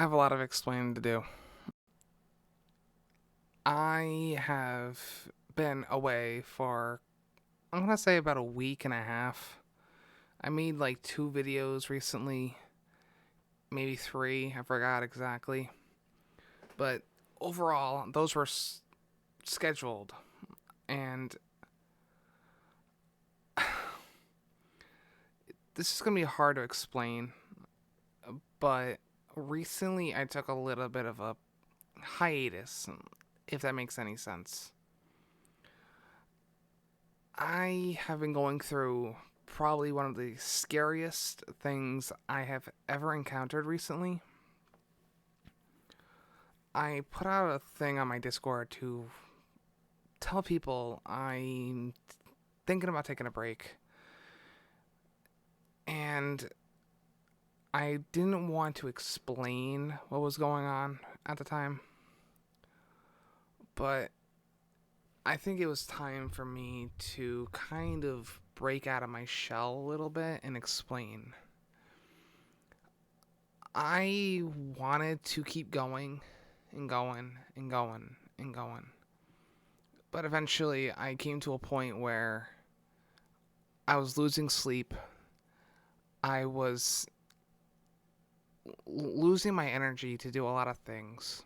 I have a lot of explaining to do. I have been away for, I'm going to say about a week and a half. I made like two videos recently, maybe three, I forgot exactly. But overall, those were scheduled. And this is going to be hard to explain, but recently I took a little bit of a hiatus, if that makes any sense. I have been going through probably one of the scariest things I have ever encountered recently. I put out a thing on my Discord to tell people I'm thinking about taking a break. And I didn't want to explain what was going on at the time, but I think it was time for me to kind of break out of my shell a little bit and explain. I wanted to keep going and going and going and going. But eventually, I came to a point where I was losing sleep. I was losing my energy to do a lot of things.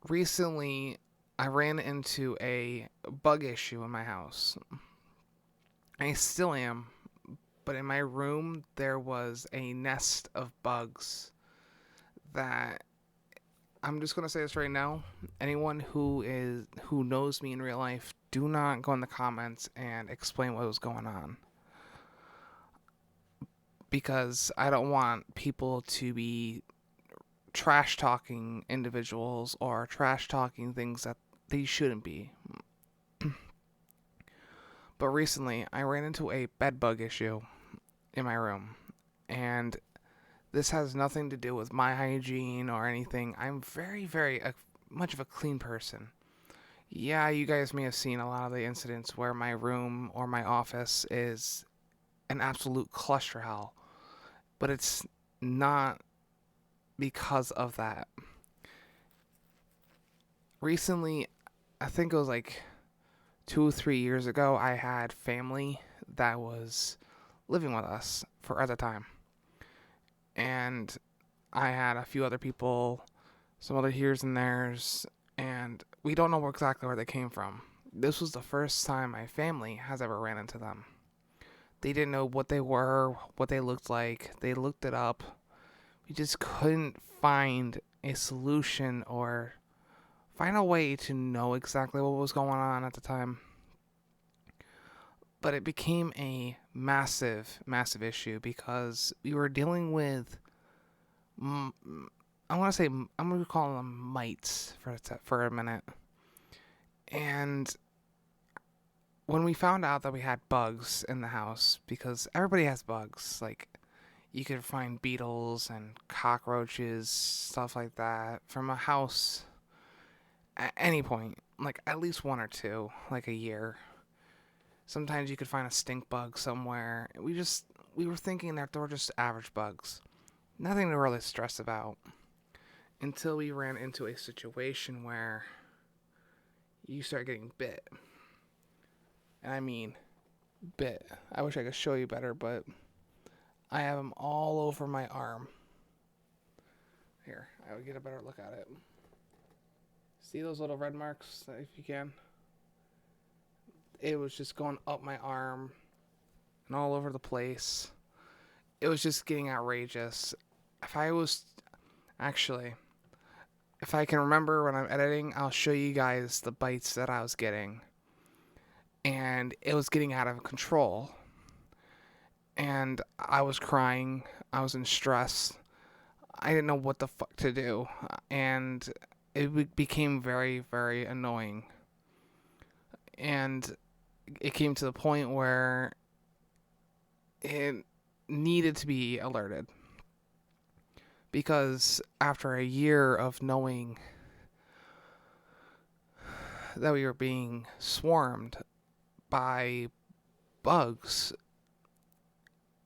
Recently, I ran into a bug issue in my house. I still am, but in my room, there was a nest of bugs that I'm just gonna say this right now. Anyone who knows me in real life, do not go in the comments and explain what was going on, because I don't want people to be trash talking individuals or trash talking things that they shouldn't be. But recently, I ran into a bed bug issue in my room, and this has nothing to do with my hygiene or anything. I'm very much of a clean person. Yeah, you guys may have seen a lot of the incidents where my room or my office is an absolute cluster hell, but it's not because of that. Recently, I think it was like 2 or 3 years ago, I had family that was living with us for at the time, and I had a few other people, some other here's and there's, and we don't know exactly where they came from. This was the first time my family has ever ran into them. They didn't know what they were, what they looked like. They looked it up. We just couldn't find a solution or find a way to know exactly what was going on at the time. But it became a massive issue because we were dealing with, I want to say, I'm going to call them mites for a minute. And when we found out that we had bugs in the house, because everybody has bugs, like you could find beetles and cockroaches, stuff like that, from a house at any point, like at least one or two, like a year. Sometimes you could find a stink bug somewhere. We were thinking that they were just average bugs, nothing to really stress about, until we ran into a situation where you start getting bit. And I mean, bit. I wish I could show you better, but I have them all over my arm. Here, I would get a better look at it. See those little red marks, if you can? It was just going up my arm and all over the place. It was just getting outrageous. If I was actually, if I can remember when I'm editing, I'll show you guys the bites that I was getting. And it was getting out of control. And I was crying. I was in stress. I didn't know what the fuck to do. And it became very annoying. And it came to the point where it needed to be alerted. Because after a year of knowing that we were being swarmed by bugs,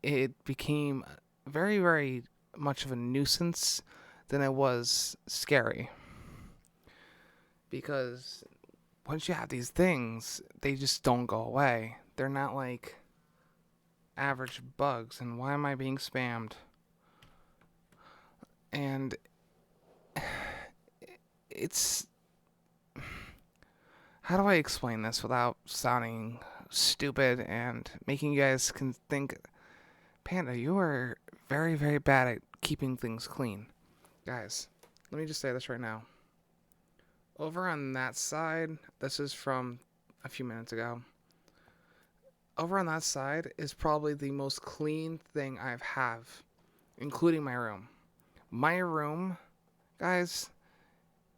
it became very much of a nuisance than it was scary. Because once you have these things, they just don't go away. They're not like average bugs. And why am I being spammed? And it's... How do I explain this without sounding stupid and making you guys can think, Panda, you are very, very bad at keeping things clean. Guys, let me just say this right now. Over on that side, this is from a few minutes ago. Over on that side is probably the most clean thing I have, including my room. My room, guys,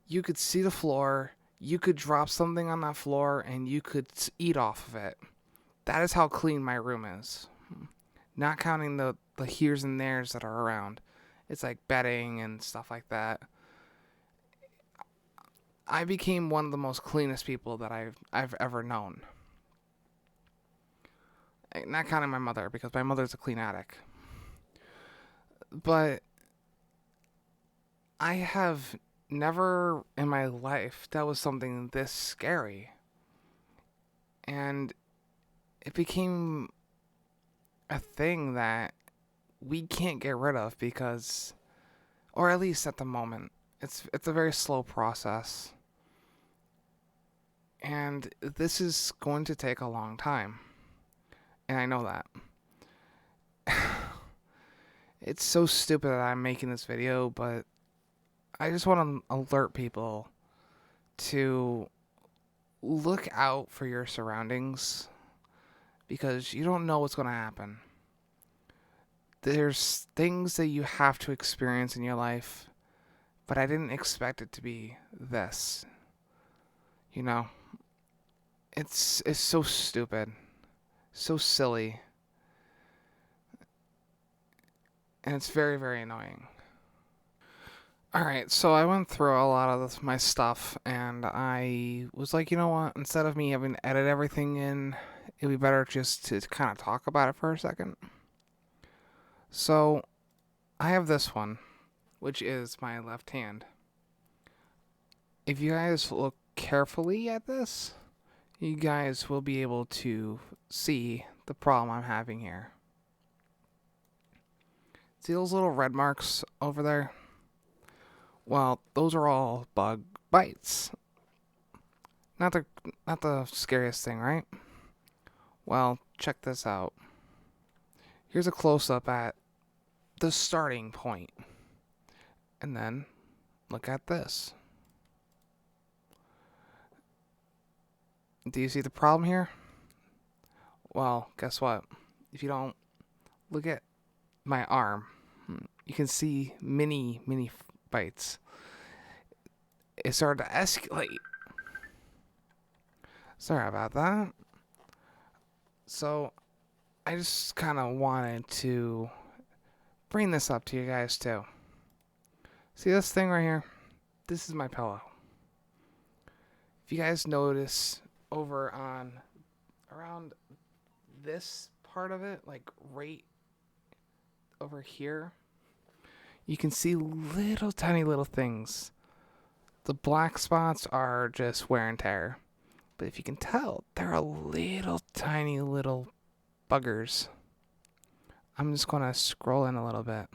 you could see the floor, you could drop something on that floor, and you could eat off of it. That is how clean my room is. Not counting the heres and theres that are around. It's like bedding and stuff like that. I became one of the most cleanest people that I've ever known. Not counting my mother, because my mother's a clean addict. But I have never in my life dealt with something this scary. And it became a thing that we can't get rid of because, or at least at the moment, it's a very slow process. And this is going to take a long time. And I know that. It's so stupid that I'm making this video, but I just want to alert people to look out for your surroundings because you don't know what's going to happen. There's things that you have to experience in your life, but I didn't expect it to be this. You know? It's so stupid. So silly. And it's very, very annoying. Alright, so I went through a lot of my stuff, and I was like, you know what? Instead of me having to edit everything in, it'd be better just to kind of talk about it for a second. So, I have this one, which is my left hand. If you guys look carefully at this, you guys will be able to see the problem I'm having here. See those little red marks over there? Well, those are all bug bites. Not the scariest thing, right? Well, check this out. Here's a close-up at the starting point. And then, look at this. Do you see the problem here? Well, guess what? If you don't look at my arm, you can see many bites. It started to escalate. Sorry about that. So, I just kind of wanted to bring this up to you guys too. See this thing right here? This is my pillow. If you guys notice over on around this part of it, like right over here, you can see little tiny little things. The black spots are just wear and tear. But if you can tell, there are little tiny little buggers. I'm just going to scroll in a little bit.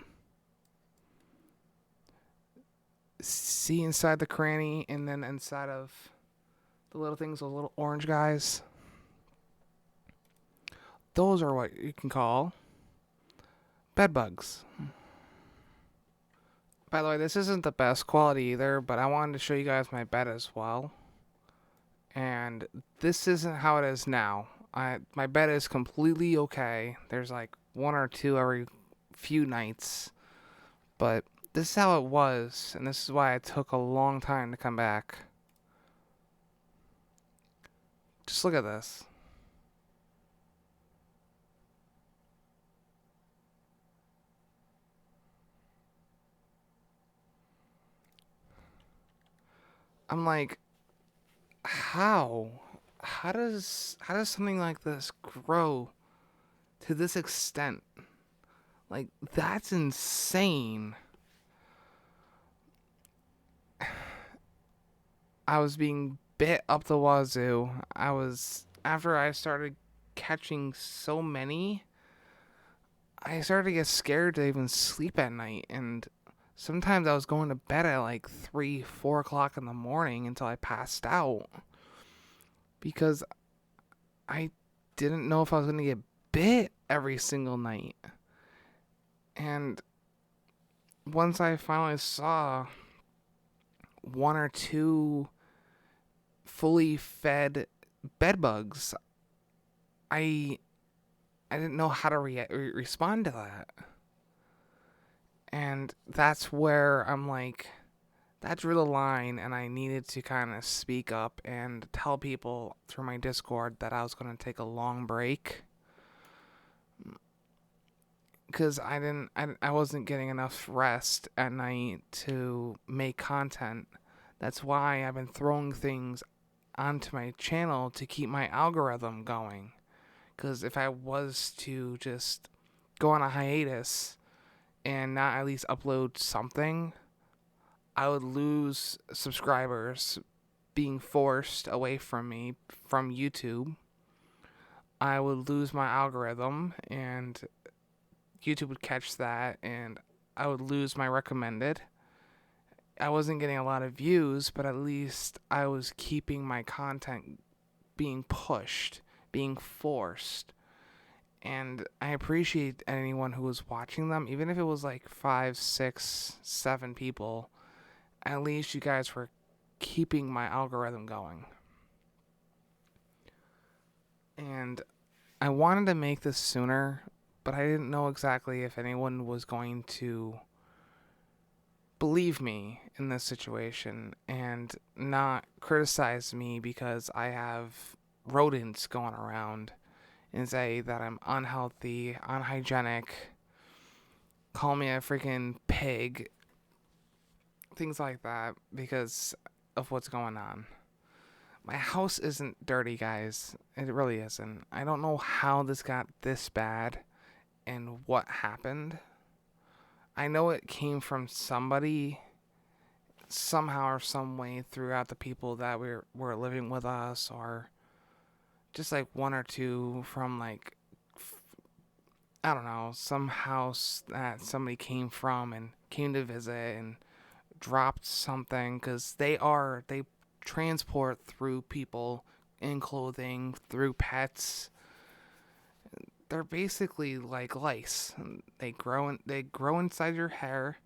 See inside the cranny and then inside of the little things, those little orange guys. Those are what you can call bed bugs. By the way, this isn't the best quality either, but I wanted to show you guys my bed as well. And this isn't how it is now. My bed is completely okay. There's like one or two every few nights. But this is how it was, and this is why it took a long time to come back. Just look at this. I'm like, how? How does something like this grow to this extent? Like, that's insane. I was being bit up the wazoo. After I started catching so many, I started to get scared to even sleep at night. And sometimes I was going to bed at like 3, 4 o'clock in the morning until I passed out because I didn't know if I was going to get bit every single night. And once I finally saw one or two fully fed bed bugs, I I didn't know how to respond to that. And that's where I'm like, that drew the line, and I needed to kind of speak up and tell people through my Discord that I was going to take a long break because I wasn't getting enough rest at night to make content. That's why I've been throwing things onto my channel to keep my algorithm going. Because if I was to just go on a hiatus and not at least upload something, I would lose subscribers being forced away from me from YouTube. I would lose my algorithm, and YouTube would catch that, and I would lose my recommended. I wasn't getting a lot of views, but at least I was keeping my content being pushed, being forced. And I appreciate anyone who was watching them, even if it was like 5, 6, 7 people. At least you guys were keeping my algorithm going. And I wanted to make this sooner, but I didn't know exactly if anyone was going to believe me in this situation and not criticize me because I have rodents going around and say that I'm unhealthy, unhygienic, call me a freaking pig, things like that because of what's going on. My house isn't dirty, guys. It really isn't. I don't know how this got this bad and what happened. I know it came from somebody somehow or some way throughout the people that were living with us, or just like one or two from like I don't know, some house that somebody came from and came to visit and dropped something, because they transport through people in clothing, through pets. They're basically like lice. They grow inside your hair,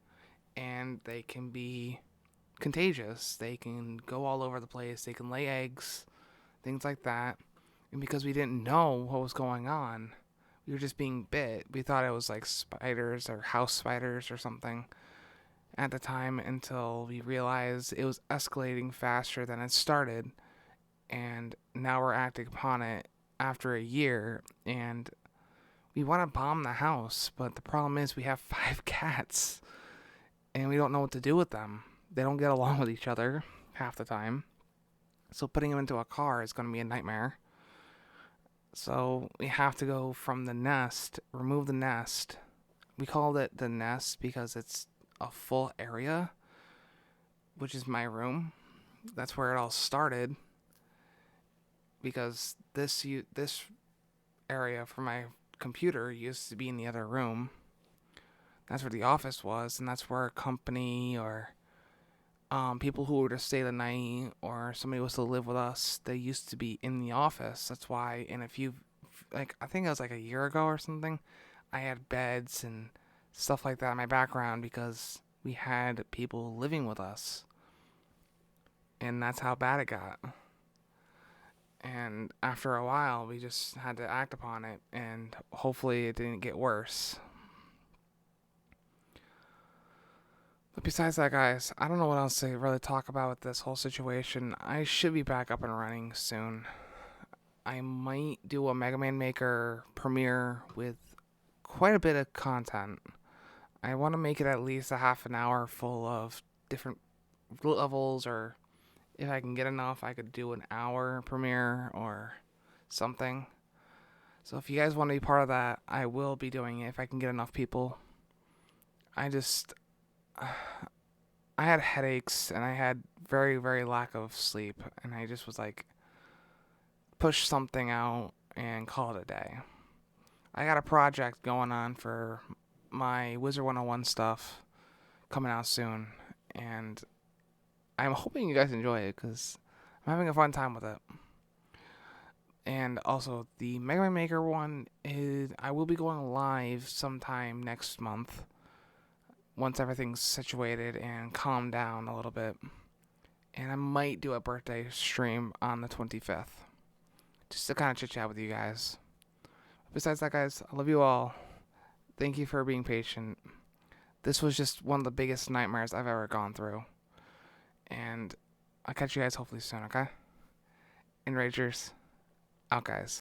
and they can be contagious. They can go all over the place. They can lay eggs, things like that. And because we didn't know what was going on, we were just being bit. We thought it was like spiders or house spiders or something at the time, until we realized it was escalating faster than it started. And now we're acting upon it after a year, and we want to bomb the house, but the problem is we have 5 cats and we don't know what to do with them. They don't get along with each other half the time. So putting them into a car is going to be a nightmare. So we have to go from the nest, remove the nest. We called it the nest because it's a full area, which is my room. That's where it all started. Because this area for my computer used to be in the other room. That's where the office was, and that's where a company or people who were to stay the night or somebody was to live with us, they used to be in the office. That's why in a few, like, I think it was like a year ago or something, I had beds and stuff like that in my background because we had people living with us. And that's how bad it got. And after a while, we just had to act upon it, and hopefully it didn't get worse. But besides that, guys, I don't know what else to really talk about with this whole situation. I should be back up and running soon. I might do a Mega Man Maker premiere with quite a bit of content. I want to make it at least a half an hour full of different levels, or if I can get enough, I could do an hour premiere or something. So if you guys want to be part of that, I will be doing it if I can get enough people. I just I had headaches and I had very, very lack of sleep, and I just was like, push something out and call it a day. I got a project going on for my Wizard 101 stuff coming out soon, and I'm hoping you guys enjoy it because I'm having a fun time with it. And also, the Mega Man Maker one is I will be going live sometime next month once everything's situated and calmed down a little bit. And I might do a birthday stream on the 25th just to kind of chit chat with you guys. Besides that, guys, I love you all. Thank you for being patient. This was just one of the biggest nightmares I've ever gone through. And I'll catch you guys hopefully soon, okay? Enragers, out, guys.